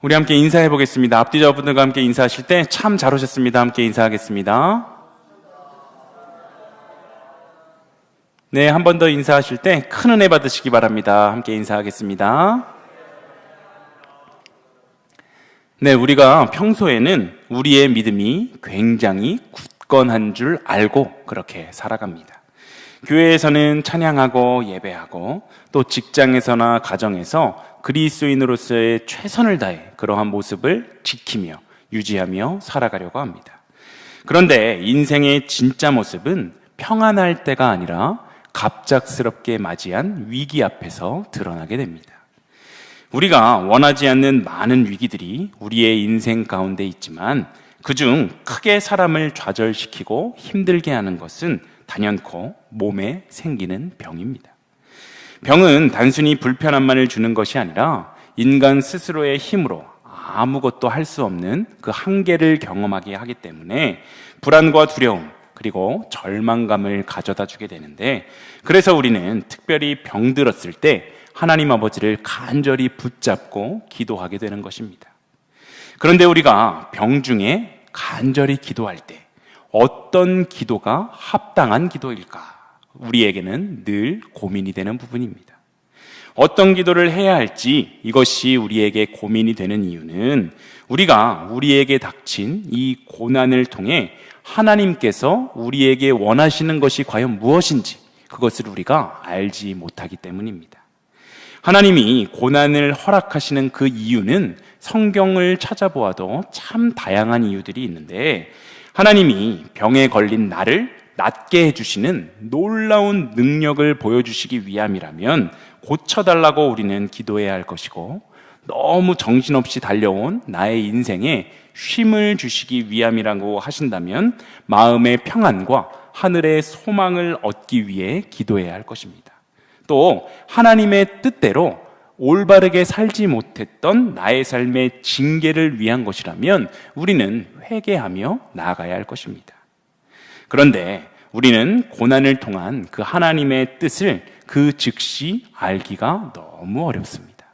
우리 함께 인사해 보겠습니다. 앞뒤자분들과 함께 인사하실 때 참 잘 오셨습니다. 함께 인사하겠습니다. 네, 한 번 더 인사하실 때 큰 은혜 받으시기 바랍니다. 함께 인사하겠습니다. 네, 우리가 평소에는 우리의 믿음이 굉장히 굳건한 줄 알고 그렇게 살아갑니다. 교회에서는 찬양하고 예배하고 또 직장에서나 가정에서 그리스도인으로서의 최선을 다해 그러한 모습을 지키며 유지하며 살아가려고 합니다. 그런데 인생의 진짜 모습은 평안할 때가 아니라 갑작스럽게 맞이한 위기 앞에서 드러나게 됩니다. 우리가 원하지 않는 많은 위기들이 우리의 인생 가운데 있지만 그중 크게 사람을 좌절시키고 힘들게 하는 것은 단연코 몸에 생기는 병입니다. 병은 단순히 불편함만을 주는 것이 아니라 인간 스스로의 힘으로 아무것도 할 수 없는 그 한계를 경험하게 하기 때문에 불안과 두려움 그리고 절망감을 가져다 주게 되는데, 그래서 우리는 특별히 병들었을 때 하나님 아버지를 간절히 붙잡고 기도하게 되는 것입니다. 그런데 우리가 병 중에 간절히 기도할 때 어떤 기도가 합당한 기도일까? 우리에게는 늘 고민이 되는 부분입니다. 어떤 기도를 해야 할지 이것이 우리에게 고민이 되는 이유는 우리가 우리에게 닥친 이 고난을 통해 하나님께서 우리에게 원하시는 것이 과연 무엇인지 그것을 우리가 알지 못하기 때문입니다. 하나님이 고난을 허락하시는 그 이유는 성경을 찾아보아도 참 다양한 이유들이 있는데, 하나님이 병에 걸린 나를 낫게 해주시는 놀라운 능력을 보여주시기 위함이라면 고쳐달라고 우리는 기도해야 할 것이고, 너무 정신없이 달려온 나의 인생에 쉼을 주시기 위함이라고 하신다면 마음의 평안과 하늘의 소망을 얻기 위해 기도해야 할 것입니다. 또 하나님의 뜻대로 올바르게 살지 못했던 나의 삶의 징계를 위한 것이라면 우리는 회개하며 나아가야 할 것입니다. 그런데 우리는 고난을 통한 그 하나님의 뜻을 그 즉시 알기가 너무 어렵습니다.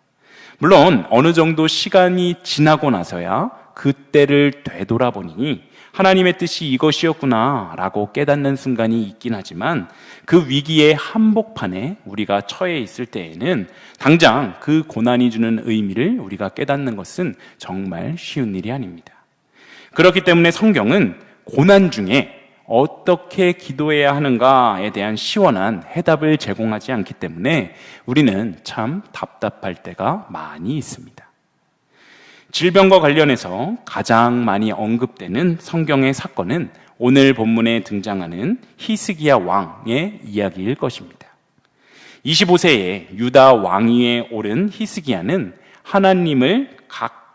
물론 어느 정도 시간이 지나고 나서야 그때를 되돌아보니 하나님의 뜻이 이것이었구나 라고 깨닫는 순간이 있긴 하지만, 그 위기의 한복판에 우리가 처해 있을 때에는 당장 그 고난이 주는 의미를 우리가 깨닫는 것은 정말 쉬운 일이 아닙니다. 그렇기 때문에 성경은 고난 중에 어떻게 기도해야 하는가에 대한 시원한 해답을 제공하지 않기 때문에 우리는 참 답답할 때가 많이 있습니다. 질병과 관련해서 가장 많이 언급되는 성경의 사건은 오늘 본문에 등장하는 히스기야 왕의 이야기일 것입니다. 25세에 유다 왕위에 오른 히스기야는 하나님을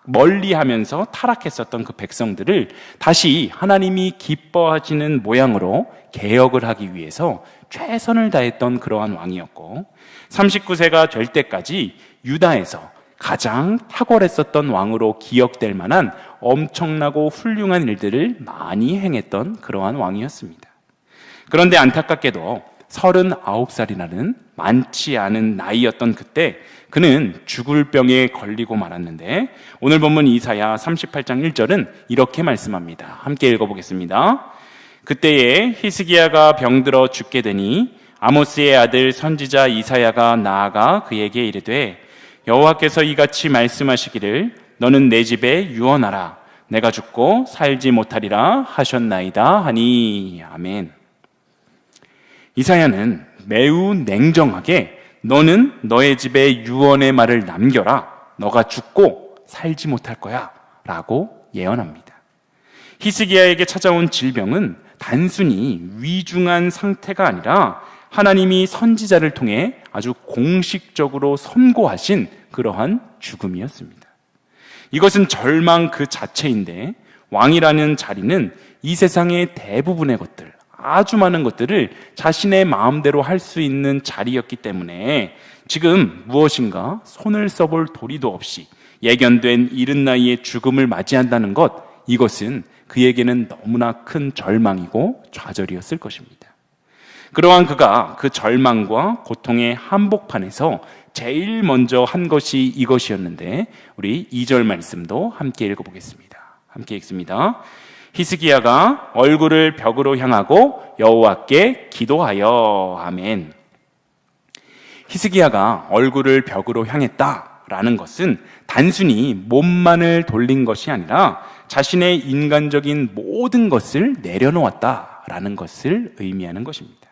멀리하면서 타락했었던 그 백성들을 다시 하나님이 기뻐하시는 모양으로 개혁을 하기 위해서 최선을 다했던 그러한 왕이었고, 39세가 될 때까지 유다에서 가장 탁월했었던 왕으로 기억될 만한 엄청나고 훌륭한 일들을 많이 행했던 그러한 왕이었습니다. 그런데 안타깝게도 39살이라는 많지 않은 나이였던 그때 그는 죽을 병에 걸리고 말았는데, 오늘 본문 이사야 38장 1절은 이렇게 말씀합니다. 함께 읽어보겠습니다. 그때에 히스기야가 병들어 죽게 되니 아모스의 아들 선지자 이사야가 나아가 그에게 이르되, 여호와께서 이같이 말씀하시기를 너는 내 집에 유언하라. 내가 죽고 살지 못하리라 하셨나이다 하니. 아멘. 이사야는 매우 냉정하게 너는 너의 집에 유언의 말을 남겨라. 너가 죽고 살지 못할 거야 라고 예언합니다. 히스기야에게 찾아온 질병은 단순히 위중한 상태가 아니라 하나님이 선지자를 통해 아주 공식적으로 선고하신 그러한 죽음이었습니다. 이것은 절망 그 자체인데, 왕이라는 자리는 이 세상의 대부분의 것들, 아주 많은 것들을 자신의 마음대로 할 수 있는 자리였기 때문에 지금 무엇인가 손을 써볼 도리도 없이 예견된 이른 나이에 죽음을 맞이한다는 것, 이것은 그에게는 너무나 큰 절망이고 좌절이었을 것입니다. 그러한 그가 그 절망과 고통의 한복판에서 제일 먼저 한 것이 이것이었는데 우리 2절 말씀도 함께 읽어보겠습니다. 함께 읽습니다. 히스기야가 얼굴을 벽으로 향하고 여호와께 기도하여. 아멘. 히스기야가 얼굴을 벽으로 향했다라는 것은 단순히 몸만을 돌린 것이 아니라 자신의 인간적인 모든 것을 내려놓았다라는 것을 의미하는 것입니다.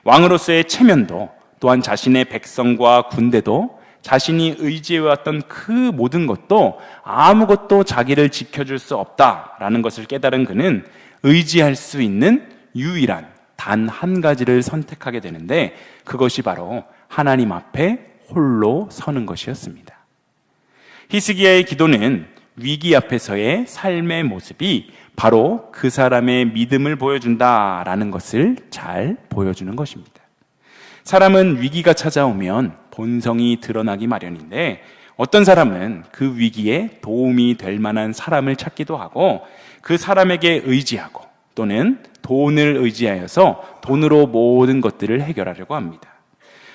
왕으로서의 체면도 또한 자신의 백성과 군대도 자신이 의지해왔던 그 모든 것도 아무것도 자기를 지켜줄 수 없다라는 것을 깨달은 그는 의지할 수 있는 유일한 단 한 가지를 선택하게 되는데 그것이 바로 하나님 앞에 홀로 서는 것이었습니다. 히스기야의 기도는 위기 앞에서의 삶의 모습이 바로 그 사람의 믿음을 보여준다라는 것을 잘 보여주는 것입니다. 사람은 위기가 찾아오면 본성이 드러나기 마련인데 어떤 사람은 그 위기에 도움이 될 만한 사람을 찾기도 하고 그 사람에게 의지하고 또는 돈을 의지하여서 돈으로 모든 것들을 해결하려고 합니다.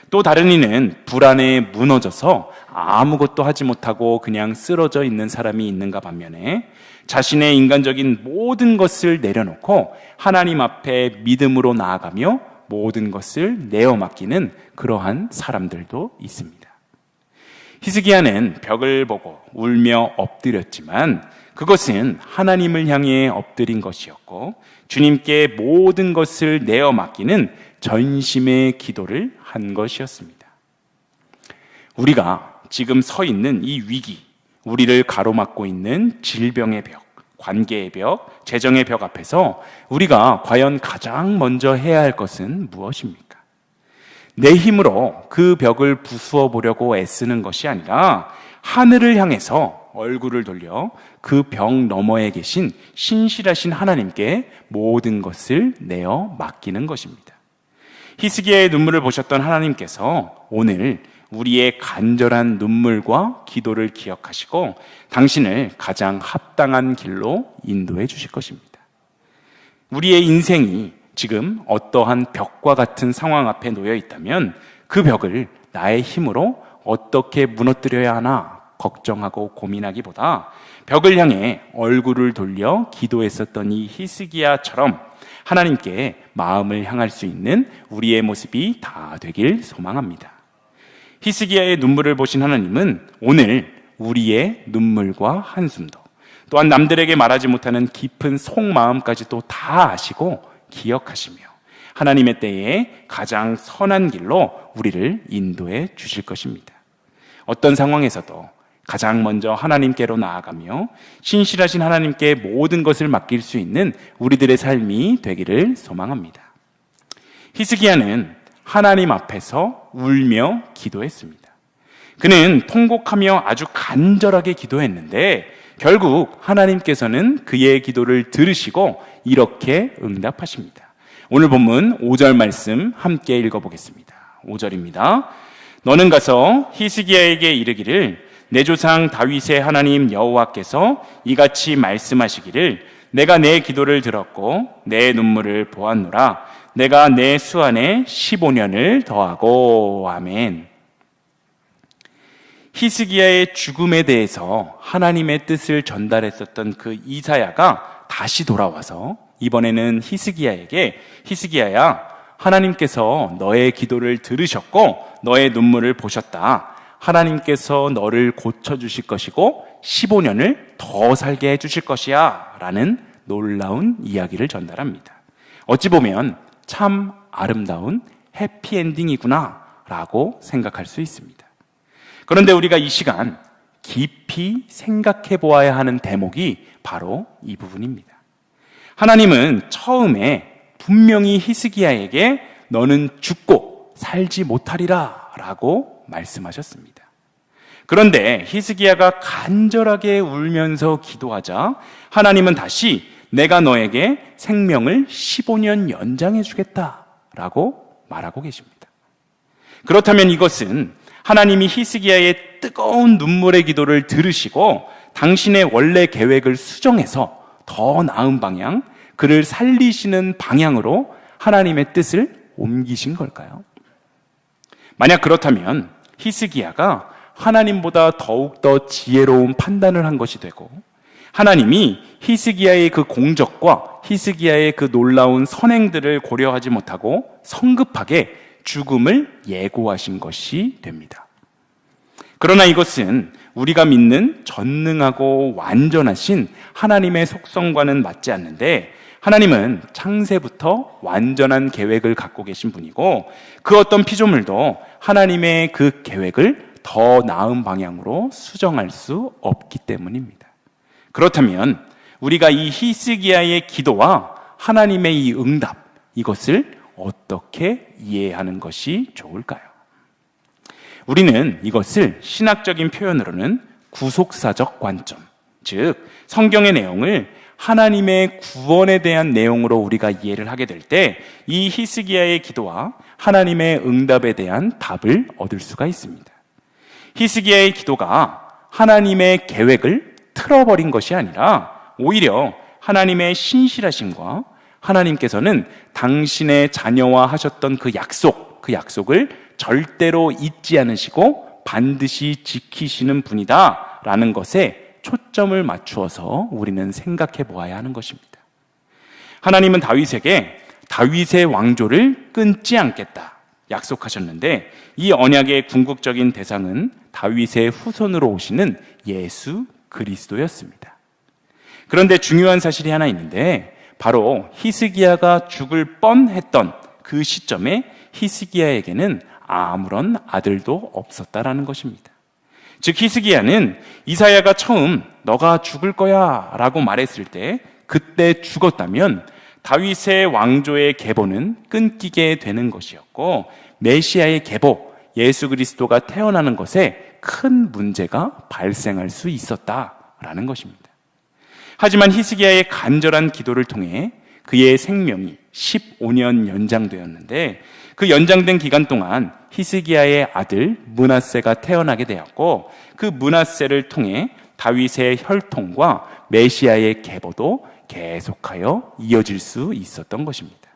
또 다른 이는 불안에 무너져서 아무것도 하지 못하고 그냥 쓰러져 있는 사람이 있는가 반면에 자신의 인간적인 모든 것을 내려놓고 하나님 앞에 믿음으로 나아가며 모든 것을 내어 맡기는 그러한 사람들도 있습니다. 히스기야는 벽을 보고 울며 엎드렸지만 그것은 하나님을 향해 엎드린 것이었고 주님께 모든 것을 내어 맡기는 전심의 기도를 한 것이었습니다. 우리가 지금 서 있는 이 위기, 우리를 가로막고 있는 질병의 벽, 관계의 벽, 재정의 벽 앞에서 우리가 과연 가장 먼저 해야 할 것은 무엇입니까? 내 힘으로 그 벽을 부수어 보려고 애쓰는 것이 아니라 하늘을 향해서 얼굴을 돌려 그 벽 너머에 계신 신실하신 하나님께 모든 것을 내어 맡기는 것입니다. 히스기야의 눈물을 보셨던 하나님께서 오늘 우리의 간절한 눈물과 기도를 기억하시고 당신을 가장 합당한 길로 인도해 주실 것입니다. 우리의 인생이 지금 어떠한 벽과 같은 상황 앞에 놓여 있다면 그 벽을 나의 힘으로 어떻게 무너뜨려야 하나 걱정하고 고민하기보다 벽을 향해 얼굴을 돌려 기도했었던 이 히스기야처럼 하나님께 마음을 향할 수 있는 우리의 모습이 다 되길 소망합니다. 히스기야의 눈물을 보신 하나님은 오늘 우리의 눈물과 한숨도 또한 남들에게 말하지 못하는 깊은 속마음까지도 다 아시고 기억하시며 하나님의 때에 가장 선한 길로 우리를 인도해 주실 것입니다. 어떤 상황에서도 가장 먼저 하나님께로 나아가며 신실하신 하나님께 모든 것을 맡길 수 있는 우리들의 삶이 되기를 소망합니다. 히스기야는 하나님 앞에서 울며 기도했습니다. 그는 통곡하며 아주 간절하게 기도했는데 결국 하나님께서는 그의 기도를 들으시고 이렇게 응답하십니다. 오늘 본문 5절 말씀 함께 읽어보겠습니다. 5절입니다. 너는 가서 히스기야에게 이르기를 내 조상 다윗의 하나님 여호와께서 이같이 말씀하시기를 내가 내 기도를 들었고 내 눈물을 보았노라. 내가 내 수안에 15년을 더하고. 아멘. 히스기야의 죽음에 대해서 하나님의 뜻을 전달했었던 그 이사야가 다시 돌아와서 이번에는 히스기야야, 하나님께서 너의 기도를 들으셨고 너의 눈물을 보셨다. 하나님께서 너를 고쳐주실 것이고 15년을 더 살게 해주실 것이야 라는 놀라운 이야기를 전달합니다. 어찌 보면 참 아름다운 해피엔딩이구나 라고 생각할 수 있습니다. 그런데 우리가 이 시간 깊이 생각해 보아야 하는 대목이 바로 이 부분입니다. 하나님은 처음에 분명히 히스기야에게 너는 죽고 살지 못하리라 라고 말씀하셨습니다. 그런데 히스기야가 간절하게 울면서 기도하자 하나님은 다시 내가 너에게 생명을 15년 연장해 주겠다 라고 말하고 계십니다. 그렇다면 이것은 하나님이 히스기야의 뜨거운 눈물의 기도를 들으시고 당신의 원래 계획을 수정해서 더 나은 방향, 그를 살리시는 방향으로 하나님의 뜻을 옮기신 걸까요? 만약 그렇다면 히스기야가 하나님보다 더욱더 지혜로운 판단을 한 것이 되고, 하나님이 히스기야의 그 공적과 히스기야의 그 놀라운 선행들을 고려하지 못하고 성급하게 죽음을 예고하신 것이 됩니다. 그러나 이것은 우리가 믿는 전능하고 완전하신 하나님의 속성과는 맞지 않는데, 하나님은 창세부터 완전한 계획을 갖고 계신 분이고, 그 어떤 피조물도 하나님의 그 계획을 더 나은 방향으로 수정할 수 없기 때문입니다. 그렇다면 우리가 이 히스기야의 기도와 하나님의 이 응답, 이것을 어떻게 이해하는 것이 좋을까요? 우리는 이것을 신학적인 표현으로는 구속사적 관점, 즉 성경의 내용을 하나님의 구원에 대한 내용으로 우리가 이해를 하게 될 때 이 히스기야의 기도와 하나님의 응답에 대한 답을 얻을 수가 있습니다. 히스기야의 기도가 하나님의 계획을 틀어버린 것이 아니라 오히려 하나님의 신실하심과 하나님께서는 당신의 자녀와 하셨던 그 약속을 절대로 잊지 않으시고 반드시 지키시는 분이다 라는 것에 초점을 맞추어서 우리는 생각해 보아야 하는 것입니다. 하나님은 다윗에게 다윗의 왕조를 끊지 않겠다 약속하셨는데, 이 언약의 궁극적인 대상은 다윗의 후손으로 오시는 예수 그리스도였습니다. 그런데 중요한 사실이 하나 있는데, 바로 히스기야가 죽을 뻔했던 그 시점에 히스기야에게는 아무런 아들도 없었다라는 것입니다. 즉 히스기야는 이사야가 처음 너가 죽을 거야 라고 말했을 때 그때 죽었다면 다윗의 왕조의 계보는 끊기게 되는 것이었고, 메시아의 계보, 예수 그리스도가 태어나는 것에 큰 문제가 발생할 수 있었다라는 것입니다. 하지만 히스기야의 간절한 기도를 통해 그의 생명이 15년 연장되었는데, 그 연장된 기간 동안 히스기야의 아들 므낫세가 태어나게 되었고, 그 므낫세를 통해 다윗의 혈통과 메시아의 계보도 계속하여 이어질 수 있었던 것입니다.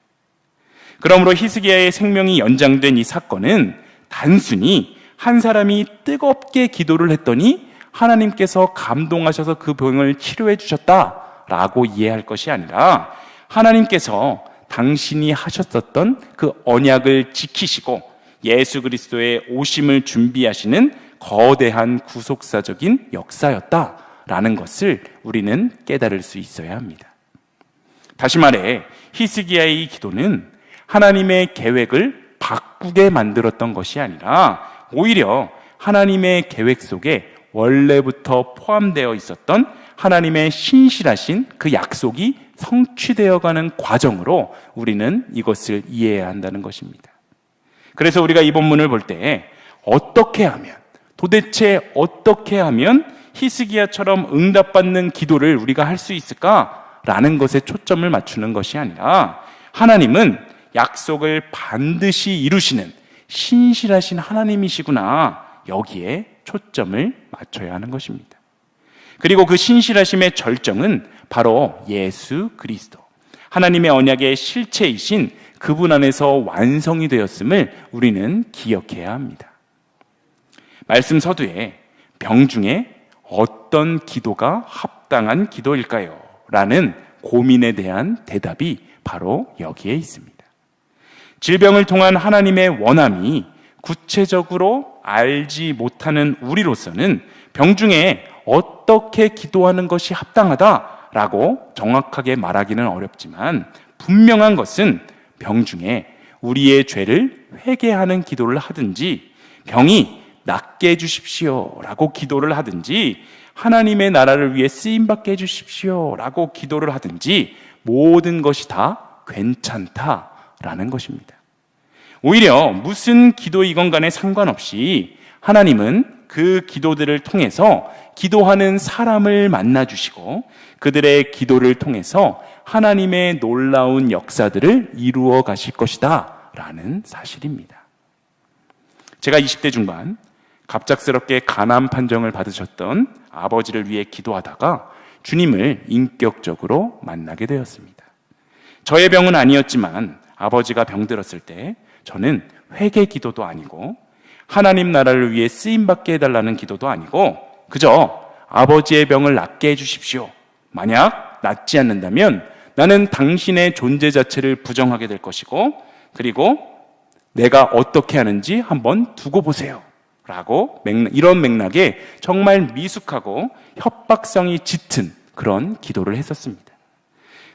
그러므로 히스기야의 생명이 연장된 이 사건은 단순히 한 사람이 뜨겁게 기도를 했더니 하나님께서 감동하셔서 그 병을 치료해 주셨다라고 이해할 것이 아니라, 하나님께서 당신이 하셨었던 그 언약을 지키시고 예수 그리스도의 오심을 준비하시는 거대한 구속사적인 역사였다라는 것을 우리는 깨달을 수 있어야 합니다. 다시 말해 히스기야의 이 기도는 하나님의 계획을 바꾸게 만들었던 것이 아니라 오히려 하나님의 계획 속에 원래부터 포함되어 있었던 하나님의 신실하신 그 약속이 성취되어가는 과정으로 우리는 이것을 이해해야 한다는 것입니다. 그래서 우리가 이 본문을 볼 때 도대체 어떻게 하면 히스기야처럼 응답받는 기도를 우리가 할 수 있을까라는 것에 초점을 맞추는 것이 아니라, 하나님은 약속을 반드시 이루시는 신실하신 하나님이시구나, 여기에 초점을 맞춰야 하는 것입니다. 그리고 그 신실하심의 절정은 바로 예수 그리스도, 하나님의 언약의 실체이신 그분 안에서 완성이 되었음을 우리는 기억해야 합니다. 말씀 서두에 병중에 어떤 기도가 합당한 기도일까요? 라는 고민에 대한 대답이 바로 여기에 있습니다. 질병을 통한 하나님의 원함이 구체적으로 알지 못하는 우리로서는 병중에 어떻게 기도하는 것이 합당하다라고 정확하게 말하기는 어렵지만, 분명한 것은 병중에 우리의 죄를 회개하는 기도를 하든지, 병이 낫게 해주십시오 라고 기도를 하든지, 하나님의 나라를 위해 쓰임받게 해주십시오 라고 기도를 하든지, 모든 것이 다 괜찮다라는 것입니다. 오히려 무슨 기도이건 간에 상관없이 하나님은 그 기도들을 통해서 기도하는 사람을 만나주시고 그들의 기도를 통해서 하나님의 놀라운 역사들을 이루어 가실 것이다 라는 사실입니다. 제가 20대 중반 갑작스럽게 간암 판정을 받으셨던 아버지를 위해 기도하다가 주님을 인격적으로 만나게 되었습니다. 저의 병은 아니었지만 아버지가 병들었을 때 저는 회개 기도도 아니고 하나님 나라를 위해 쓰임받게 해달라는 기도도 아니고 그저 아버지의 병을 낫게 해주십시오. 만약 낫지 않는다면 나는 당신의 존재 자체를 부정하게 될 것이고 그리고 내가 어떻게 하는지 한번 두고 보세요. 라고 이런 맥락에 정말 미숙하고 협박성이 짙은 그런 기도를 했었습니다.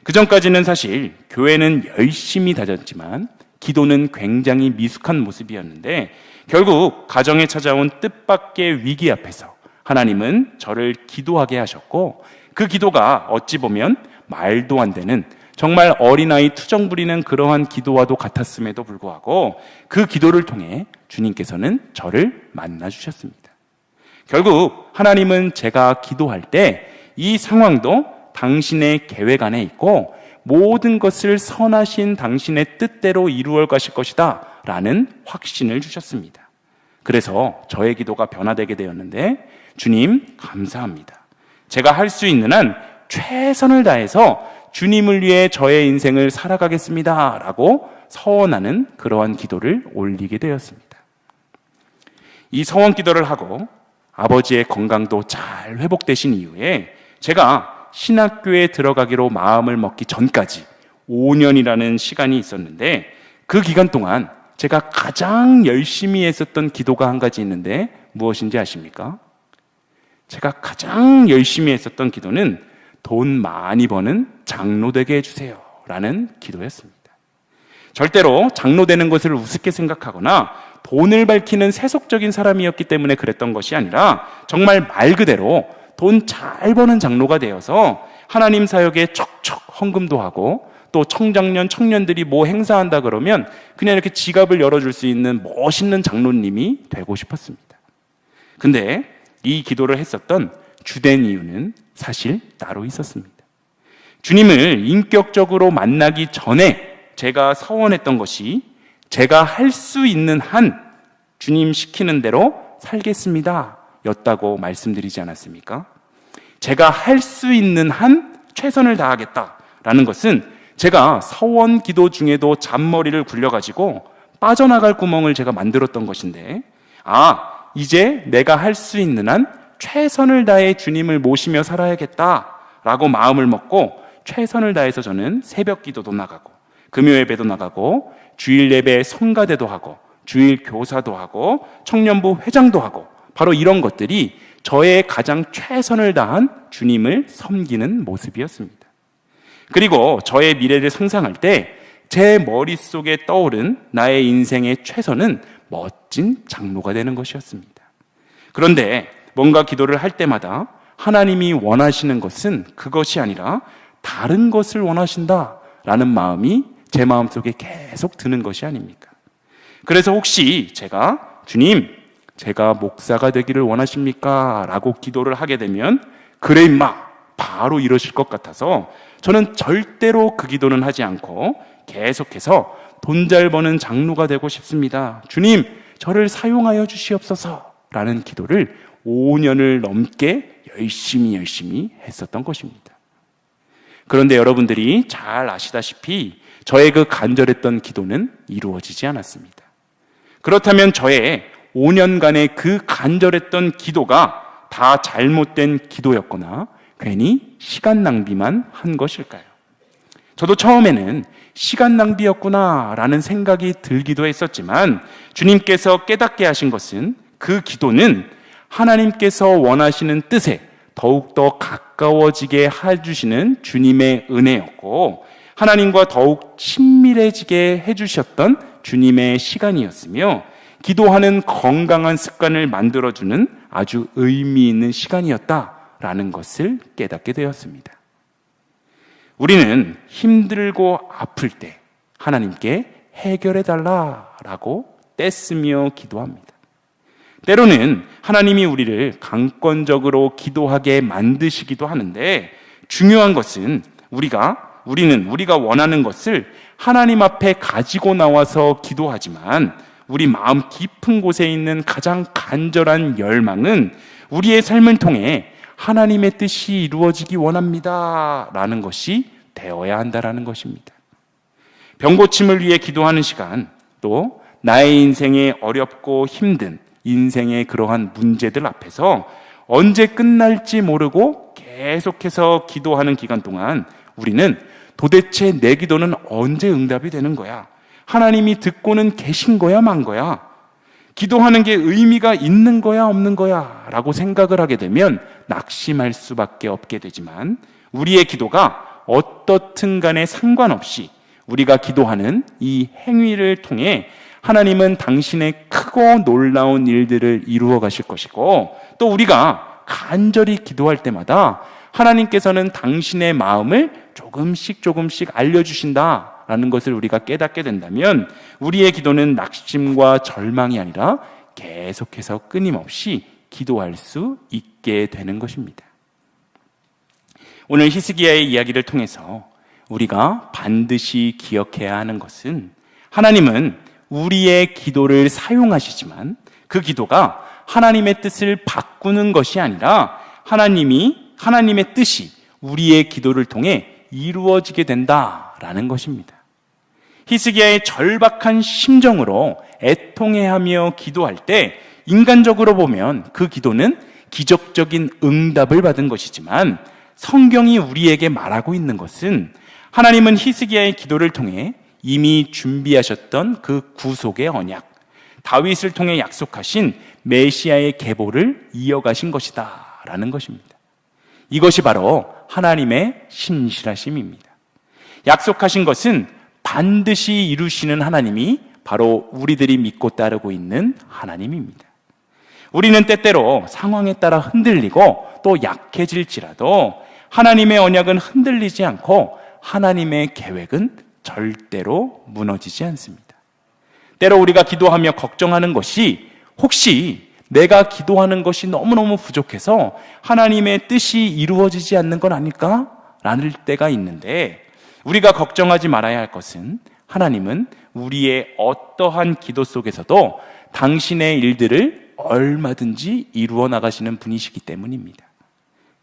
그 전까지는 사실 교회는 열심히 다녔지만 기도는 굉장히 미숙한 모습이었는데 결국 가정에 찾아온 뜻밖의 위기 앞에서 하나님은 저를 기도하게 하셨고 그 기도가 어찌 보면 말도 안 되는 정말 어린아이 투정 부리는 그러한 기도와도 같았음에도 불구하고 그 기도를 통해 주님께서는 저를 만나주셨습니다. 결국 하나님은 제가 기도할 때 이 상황도 당신의 계획 안에 있고 모든 것을 선하신 당신의 뜻대로 이루어 가실 것이다 라는 확신을 주셨습니다. 그래서 저의 기도가 변화되게 되었는데 주님 감사합니다. 제가 할 수 있는 한 최선을 다해서 주님을 위해 저의 인생을 살아가겠습니다 라고 서원하는 그러한 기도를 올리게 되었습니다. 이 서원 기도를 하고 아버지의 건강도 잘 회복되신 이후에 제가 신학교에 들어가기로 마음을 먹기 전까지 5년이라는 시간이 있었는데 그 기간 동안 제가 가장 열심히 했었던 기도가 한 가지 있는데 무엇인지 아십니까? 제가 가장 열심히 했었던 기도는 돈 많이 버는 장로 되게 해주세요 라는 기도였습니다. 절대로 장로 되는 것을 우습게 생각하거나 돈을 밝히는 세속적인 사람이었기 때문에 그랬던 것이 아니라 정말 말 그대로 돈 잘 버는 장로가 되어서 하나님 사역에 척척 헌금도 하고 또 청장년, 청년들이 뭐 행사한다 그러면 그냥 이렇게 지갑을 열어줄 수 있는 멋있는 장로님이 되고 싶었습니다. 근데 이 기도를 했었던 주된 이유는 사실 따로 있었습니다. 주님을 인격적으로 만나기 전에 제가 서원했던 것이 제가 할 수 있는 한 주님 시키는 대로 살겠습니다 였다고 말씀드리지 않았습니까? 제가 할 수 있는 한 최선을 다하겠다라는 것은 제가 서원 기도 중에도 잔머리를 굴려가지고 빠져나갈 구멍을 제가 만들었던 것인데 이제 내가 할 수 있는 한 최선을 다해 주님을 모시며 살아야겠다라고 마음을 먹고 최선을 다해서 저는 새벽 기도도 나가고 금요 예배도 나가고 주일 예배 성가대도 하고 주일 교사도 하고 청년부 회장도 하고 바로 이런 것들이 저의 가장 최선을 다한 주님을 섬기는 모습이었습니다. 그리고 저의 미래를 상상할 때 제 머릿속에 떠오른 나의 인생의 최선은 멋진 장로가 되는 것이었습니다. 그런데 뭔가 기도를 할 때마다 하나님이 원하시는 것은 그것이 아니라 다른 것을 원하신다라는 마음이 제 마음속에 계속 드는 것이 아닙니까? 그래서 혹시 주님, 제가 목사가 되기를 원하십니까? 라고 기도를 하게 되면 그래 임마! 바로 이러실 것 같아서 저는 절대로 그 기도는 하지 않고 계속해서 돈 잘 버는 장로가 되고 싶습니다. 주님, 저를 사용하여 주시옵소서 라는 기도를 5년을 넘게 열심히 했었던 것입니다. 그런데 여러분들이 잘 아시다시피 저의 그 간절했던 기도는 이루어지지 않았습니다. 그렇다면 저의 5년간의 그 간절했던 기도가 다 잘못된 기도였거나 괜히 시간 낭비만 한 것일까요? 저도 처음에는 시간 낭비였구나 라는 생각이 들기도 했었지만 주님께서 깨닫게 하신 것은 그 기도는 하나님께서 원하시는 뜻에 더욱더 가까워지게 해주시는 주님의 은혜였고 하나님과 더욱 친밀해지게 해주셨던 주님의 시간이었으며 기도하는 건강한 습관을 만들어주는 아주 의미 있는 시간이었다라는 것을 깨닫게 되었습니다. 우리는 힘들고 아플 때 하나님께 해결해달라라고 떼쓰며 기도합니다. 때로는 하나님이 우리를 강권적으로 기도하게 만드시기도 하는데 중요한 것은 우리가 원하는 것을 하나님 앞에 가지고 나와서 기도하지만 우리 마음 깊은 곳에 있는 가장 간절한 열망은 우리의 삶을 통해 하나님의 뜻이 이루어지기 원합니다 라는 것이 되어야 한다라는 것입니다. 병고침을 위해 기도하는 시간, 또 나의 인생에 어렵고 힘든 인생의 그러한 문제들 앞에서 언제 끝날지 모르고 계속해서 기도하는 기간 동안 우리는 도대체 내 기도는 언제 응답이 되는 거야? 하나님이 듣고는 계신 거야, 만 거야? 기도하는 게 의미가 있는 거야, 없는 거야? 라고 생각을 하게 되면 낙심할 수밖에 없게 되지만 우리의 기도가 어떻든 간에 상관없이 우리가 기도하는 이 행위를 통해 하나님은 당신의 크고 놀라운 일들을 이루어 가실 것이고 또 우리가 간절히 기도할 때마다 하나님께서는 당신의 마음을 조금씩 알려주신다라는 것을 우리가 깨닫게 된다면 우리의 기도는 낙심과 절망이 아니라 계속해서 끊임없이 기도할 수 있게 되는 것입니다. 오늘 히스기야의 이야기를 통해서 우리가 반드시 기억해야 하는 것은 하나님은 우리의 기도를 사용하시지만 그 기도가 하나님의 뜻을 바꾸는 것이 아니라 하나님의 뜻이 우리의 기도를 통해 이루어지게 된다라는 것입니다. 히스기야의 절박한 심정으로 애통해하며 기도할 때 인간적으로 보면 그 기도는 기적적인 응답을 받은 것이지만 성경이 우리에게 말하고 있는 것은 하나님은 히스기야의 기도를 통해 이미 준비하셨던 그 구속의 언약, 다윗을 통해 약속하신 메시아의 계보를 이어가신 것이다 라는 것입니다. 이것이 바로 하나님의 신실하심입니다. 약속하신 것은 반드시 이루시는 하나님이 바로 우리들이 믿고 따르고 있는 하나님입니다. 우리는 때때로 상황에 따라 흔들리고 또 약해질지라도 하나님의 언약은 흔들리지 않고 하나님의 계획은 절대로 무너지지 않습니다. 때로 우리가 기도하며 걱정하는 것이 혹시 내가 기도하는 것이 너무너무 부족해서 하나님의 뜻이 이루어지지 않는 건 아닐까? 라는 때가 있는데 우리가 걱정하지 말아야 할 것은 하나님은 우리의 어떠한 기도 속에서도 당신의 일들을 얼마든지 이루어 나가시는 분이시기 때문입니다.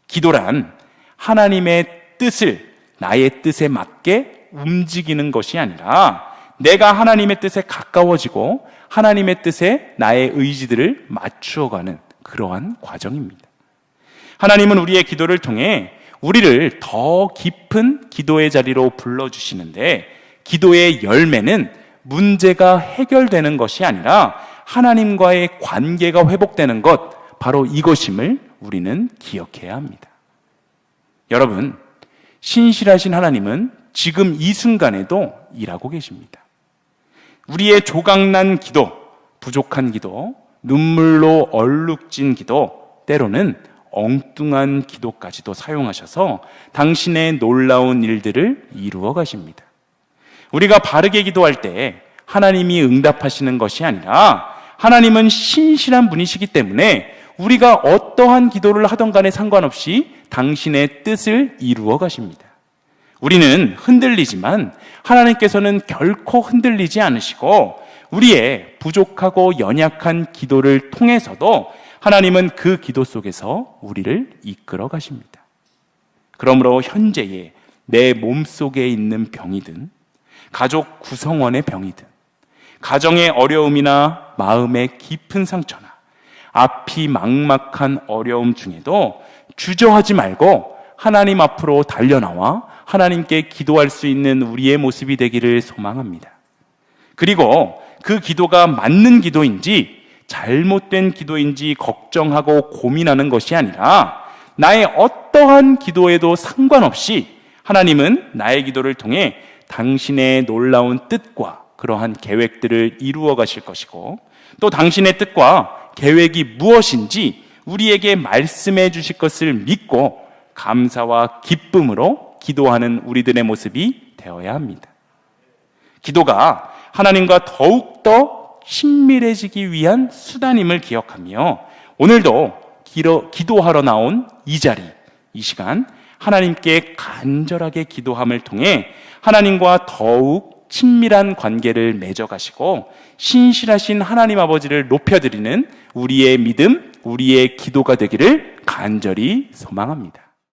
기도란 하나님의 뜻을 나의 뜻에 맞게 움직이는 것이 아니라 내가 하나님의 뜻에 가까워지고 하나님의 뜻에 나의 의지들을 맞추어가는 그러한 과정입니다. 하나님은 우리의 기도를 통해 우리를 더 깊은 기도의 자리로 불러주시는데 기도의 열매는 문제가 해결되는 것이 아니라 하나님과의 관계가 회복되는 것, 바로 이것임을 우리는 기억해야 합니다. 여러분, 신실하신 하나님은 지금 이 순간에도 일하고 계십니다. 우리의 조각난 기도, 부족한 기도, 눈물로 얼룩진 기도, 때로는 엉뚱한 기도까지도 사용하셔서 당신의 놀라운 일들을 이루어 가십니다. 우리가 바르게 기도할 때 하나님이 응답하시는 것이 아니라 하나님은 신실한 분이시기 때문에 우리가 어떠한 기도를 하던 간에 상관없이 당신의 뜻을 이루어 가십니다. 우리는 흔들리지만 하나님께서는 결코 흔들리지 않으시고 우리의 부족하고 연약한 기도를 통해서도 하나님은 그 기도 속에서 우리를 이끌어 가십니다. 그러므로 현재의 내 몸속에 있는 병이든 가족 구성원의 병이든 가정의 어려움이나 마음의 깊은 상처나 앞이 막막한 어려움 중에도 주저하지 말고 하나님 앞으로 달려나와 하나님께 기도할 수 있는 우리의 모습이 되기를 소망합니다. 그리고 그 기도가 맞는 기도인지 잘못된 기도인지 걱정하고 고민하는 것이 아니라 나의 어떠한 기도에도 상관없이 하나님은 나의 기도를 통해 당신의 놀라운 뜻과 그러한 계획들을 이루어 가실 것이고 또 당신의 뜻과 계획이 무엇인지 우리에게 말씀해 주실 것을 믿고 감사와 기쁨으로 기도하는 우리들의 모습이 되어야 합니다. 기도가 하나님과 더욱더 친밀해지기 위한 수단임을 기억하며 오늘도 기도하러 나온 이 자리, 이 시간 하나님께 간절하게 기도함을 통해 하나님과 더욱 친밀한 관계를 맺어가시고 신실하신 하나님 아버지를 높여드리는 우리의 믿음, 우리의 기도가 되기를 간절히 소망합니다.